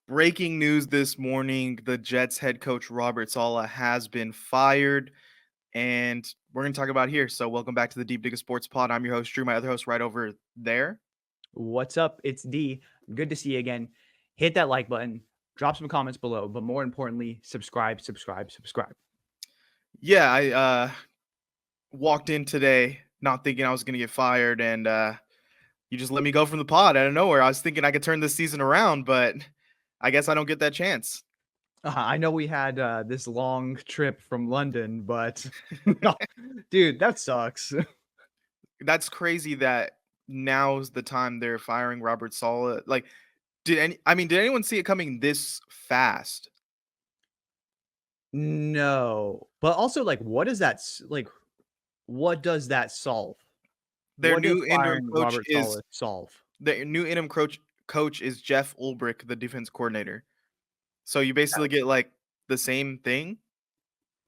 Breaking news this morning, the Jets head coach Robert Saleh has been fired, and we're going to talk about it here. So, welcome back to the Deep Digger Sports Pod. I'm your host, Drew, my other host right over there. What's up? It's D. Good to see you again. Hit that like button, drop some comments below, but more importantly, subscribe. Yeah, I walked in today not thinking I was going to get fired, and you just let me go from the pod out of nowhere. I was thinking I could turn this season around, but I guess I don't get that chance. I know we had this long trip from London, but dude, that sucks. That's crazy that now's the time they're firing Robert Saleh. Like, did anyone see it coming this fast? No, but also like, what does like? What does that solve? Their What does new interim firing coach Robert is Saleh solve? The new interim coach is Jeff Ulbrich, the defense coordinator. So you basically get like the same thing.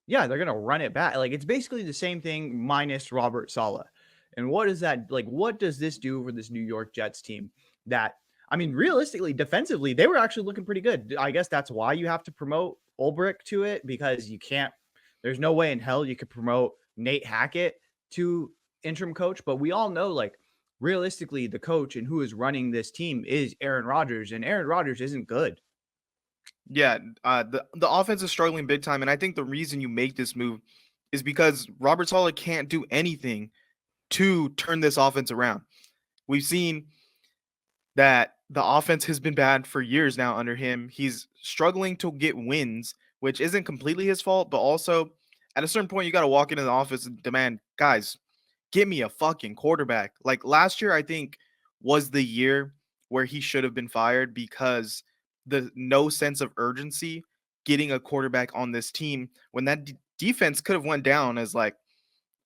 Yeah, they're gonna run it back. Like it's basically the same thing minus Robert Saleh. And what is that like? What does this do for this New York Jets team? That I mean, realistically, defensively, they were actually looking pretty good. I guess that's why you have to promote Ulbrich to it because you can't. There's no way in hell you could promote Nate Hackett to interim coach. But we all know, like realistically, the coach and who is running this team is Aaron Rodgers, and Aaron Rodgers isn't good. Yeah, the offense is struggling big time, and I think the reason you make this move is because Robert Saleh can't do anything to turn this offense around. We've seen that the offense has been bad for years now under him. He's struggling to get wins, which isn't completely his fault, but also at a certain point you got to walk into the office and demand, guys, give me a fucking quarterback. Like last year, I think was the year where he should have been fired because the no sense of urgency getting a quarterback on this team when that defense could have went down as like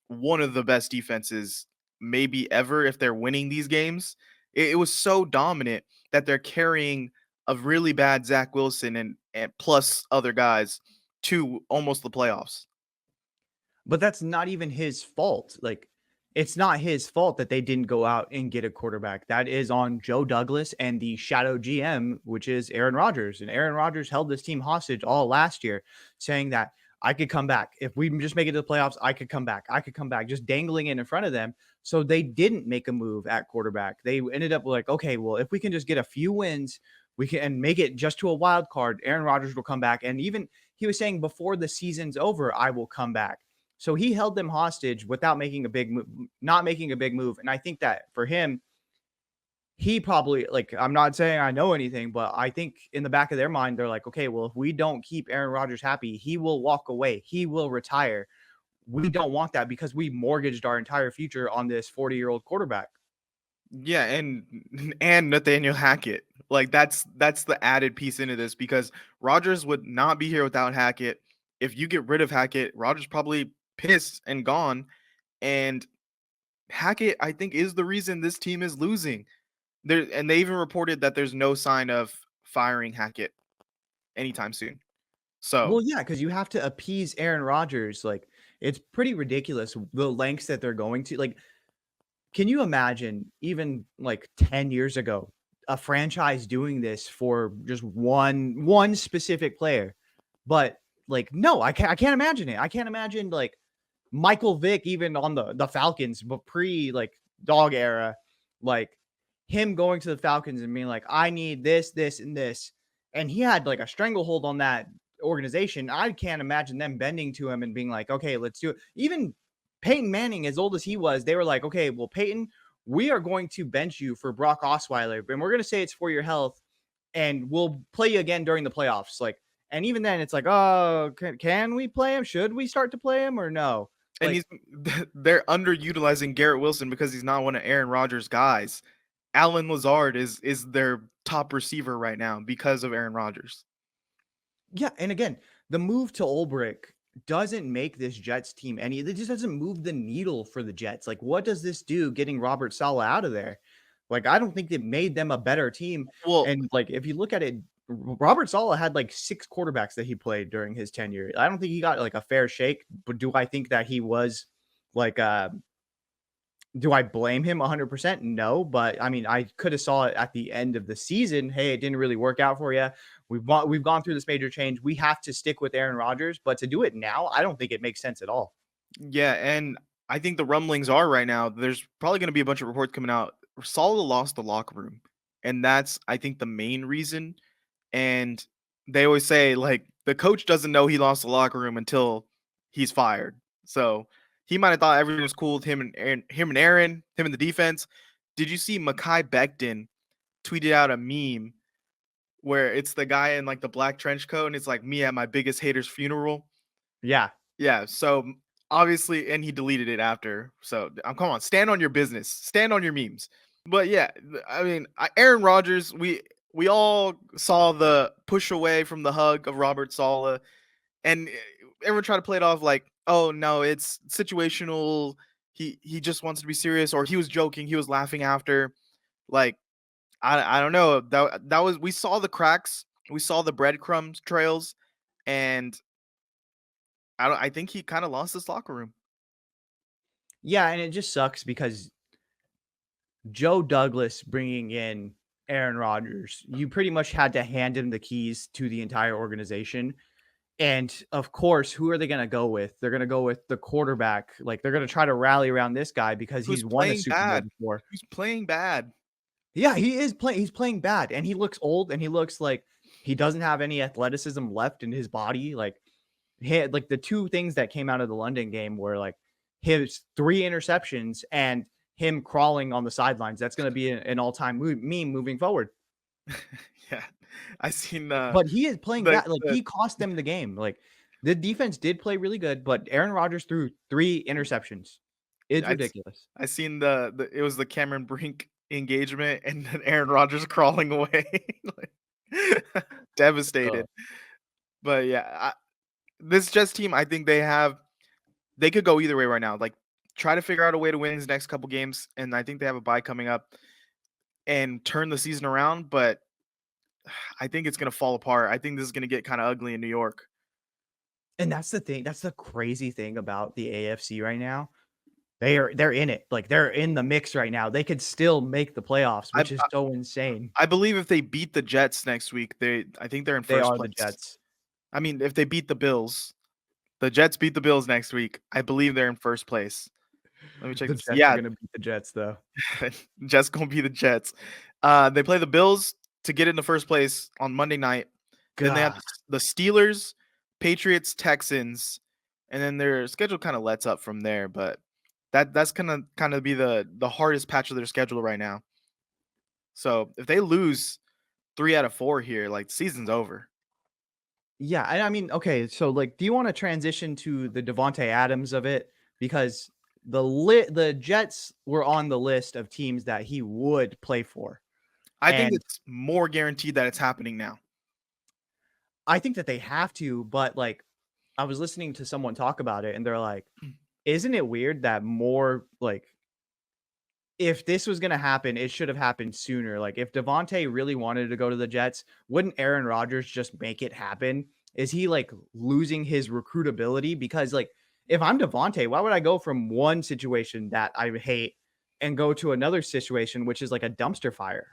one of the best defenses maybe ever if they're winning these games. It was so dominant that they're carrying a really bad Zach Wilson and plus other guys to almost the playoffs. But that's not even his fault. Like, it's not his fault that they didn't go out and get a quarterback. That is on Joe Douglas and the shadow GM, which is Aaron Rodgers. And Aaron Rodgers held this team hostage all last year, saying that I could come back. If we just make it to the playoffs, I could come back. I could come back, just dangling it in front of them. So they didn't make a move at quarterback. They ended up like, okay, well, if we can just get a few wins, we can and make it just to a wild card, Aaron Rodgers will come back. And even he was saying before the season's over, I will come back. So he held them hostage without making a big move, not making a big move. And I think that for him, he probably like I'm not saying I know anything, but I think in the back of their mind, they're like, okay, well, if we don't keep Aaron Rodgers happy, he will walk away, he will retire. We don't want that because we mortgaged our entire future on this 40-year-old quarterback. Yeah, and Nathaniel Hackett. Like that's the added piece into this because Rodgers would not be here without Hackett. If you get rid of Hackett, Rodgers probably pissed and gone. And Hackett, I think, is the reason this team is losing. And they even reported that there's no sign of firing Hackett anytime soon. So Well, yeah, because you have to appease Aaron Rodgers. Like, it's pretty ridiculous the lengths that they're going to. Like, can you imagine even like 10 years ago, a franchise doing this for just one specific player? But like, no, I can't imagine it. I can't imagine like Michael Vick even on the Falcons, but pre like dog era, like him going to the Falcons and being like, I need this, this, and this. And he had like a stranglehold on that organization. I can't imagine them bending to him and being like, okay, let's do it. Even Peyton Manning, as old as he was, they were like, okay, well, Peyton, we are going to bench you for Brock Osweiler, and we're going to say it's for your health, and we'll play you again during the playoffs. Like, and even then, it's like, oh, can we play him? Should we start to play him or no? and Like, he's they're underutilizing Garrett Wilson because he's not one of Aaron Rodgers' guys. Alan Lazard is their top receiver right now because of Aaron Rodgers. yeah, and again, the move to Ulbrich doesn't make this Jets team any. It just doesn't move the needle for the Jets. Like, what does this do getting Robert Saleh out of there? Like, I don't think it made them a better team. Well, And like, if you look at it, Robert Saleh had like 6 quarterbacks that he played during his tenure. I don't think he got like a fair shake. But do I think that he was like Do I blame him 100%? No, but I mean, I could have saw it at the end of the season. Hey, it didn't really work out for you. We've gone through this major change. We have to stick with Aaron Rodgers, but to do it now, I don't think it makes sense at all. Yeah, and I think the rumblings are right now. There's probably going to be a bunch of reports coming out. Salah lost the locker room, and that's I think the main reason. And they always say like the coach doesn't know he lost the locker room until he's fired. So he might have thought everything was cool with him and the defense. Did you see Makai Becton tweeted out a meme where it's the guy in like the black trench coat and it's like me at my biggest hater's funeral? Yeah. Yeah, so obviously, and he deleted it after. So come on, stand on your business, stand on your memes. But yeah, I mean, Aaron Rodgers, we all saw the push away from the hug of Robert Saleh, and everyone tried to play it off like, oh no, it's situational. He just wants to be serious, or he was joking, he was laughing after. Like I don't know. That was we saw the cracks, we saw the breadcrumbs trails, and I think he kind of lost his locker room. Yeah, and it just sucks because Joe Douglas bringing in Aaron Rodgers, you pretty much had to hand him the keys to the entire organization. And of course, who are they going to go with? They're going to go with the quarterback. Like they're going to try to rally around this guy because Who's he's won a playing Super Bowl bad? before. Who's playing bad? Yeah, he is playing. He's playing bad, and he looks old, and he looks like he doesn't have any athleticism left in his body. Like he had, like the two things that came out of the London game were like his three interceptions and him crawling on the sidelines. That's going to be an all-time meme moving forward. Yeah, I seen But he is playing the bad. Like the he cost them the game. Like the defense did play really good, but Aaron Rodgers threw three interceptions. It's I ridiculous. I seen the it was the Cameron Brink engagement and then Aaron Rodgers crawling away, like, devastated. But yeah, this Jets team, I think they could go either way right now. Like try to figure out a way to win his next couple games, and I think they have a bye coming up and turn the season around. But I think it's gonna fall apart. I think this is gonna get kind of ugly in New York. And that's the thing. That's the crazy thing about the AFC right now. They're in it. Like they're in the mix right now. They could still make the playoffs, I which is so insane. I believe if they beat the Jets next week, I think they're in They first are the place. Jets. I mean, if they beat the Bills, the Jets beat the Bills next week, I believe they're in first place. Let me check The this. Jets are Yeah, gonna beat the Jets though. Jets gonna be the Jets. They play the Bills to get into first place on Monday night. Then they have God. the Steelers, Patriots, Texans, and then their schedule kind of lets up from there. But that's gonna kind of be the hardest patch of their schedule right now. So if they lose 3 out of 4 here, like the season's over. Yeah, and I mean, okay, so like, do you want to transition to the Devonte Adams of it? Because the Jets were on the list of teams that he would play for. I think And it's more guaranteed that it's happening now. I think that they have to, but like I was listening to someone talk about it and they're like, isn't it weird that more like if this was going to happen, it should have happened sooner. Like if Devontae really wanted to go to the Jets, wouldn't Aaron Rodgers just make it happen? Is he like losing his recruitability? Because like if I'm Devontae, why would I go from one situation that I hate and go to another situation which is like a dumpster fire?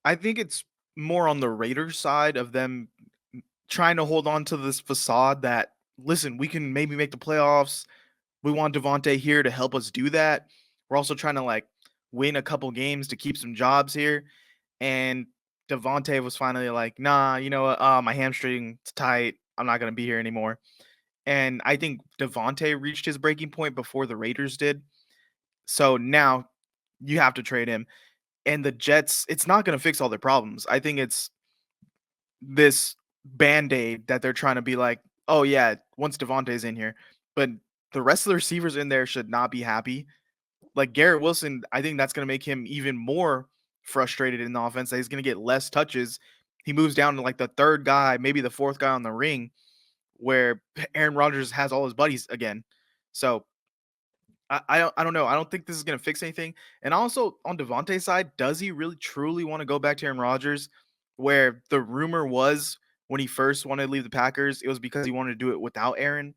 I think it's more on the Raiders side of them trying to hold on to this facade that listen, we can maybe make the playoffs. We want Devontae here to help us do that. We're also trying to like win a couple games to keep some jobs here. And Devontae was finally like, nah, you know what? My hamstring's tight. I'm not gonna be here anymore. And I think Devontae reached his breaking point before the Raiders did. So now you have to trade him. And the Jets, it's not gonna fix all their problems. I think it's this band-aid that they're trying to be like, oh yeah, once Devontae's in here. But the rest of the receivers in there should not be happy. Like Garrett Wilson, I think that's gonna make him even more frustrated in the offense. That he's gonna get less touches. He moves down to like the third guy, maybe the fourth guy on the ring, where Aaron Rodgers has all his buddies again. So I don't know. I don't think this is gonna fix anything. And also on Devontae's side, does he really truly want to go back to Aaron Rodgers? Where the rumor was when he first wanted to leave the Packers, it was because he wanted to do it without Aaron,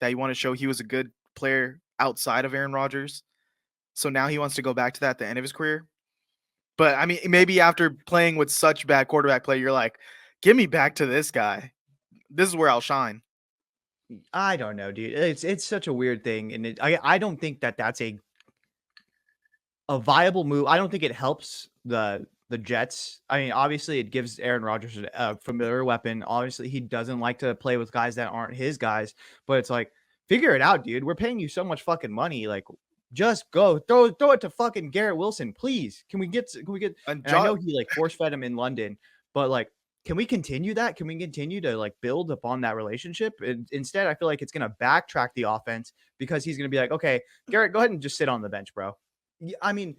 that he wanted to show he was a good player outside of Aaron Rodgers. So now he wants to go back to that at the end of his career. But I mean, maybe after playing with such bad quarterback play, you're like, "Give me back to this guy. This is where I'll shine." I don't know, dude. It's such a weird thing, and I don't think that that's a viable move. I don't think it helps the Jets. I mean, obviously, it gives Aaron Rodgers a familiar weapon. Obviously, he doesn't like to play with guys that aren't his guys. But it's like, figure it out, dude. We're paying you so much fucking money. Like, just go throw it to fucking Garrett Wilson, please. Can we get? And And I know he like force fed him in London, but like, can we continue that? Can we continue to like build upon that relationship? And instead, I feel like it's gonna backtrack the offense because he's gonna be like, okay, Garrett, go ahead and just sit on the bench, bro. I mean,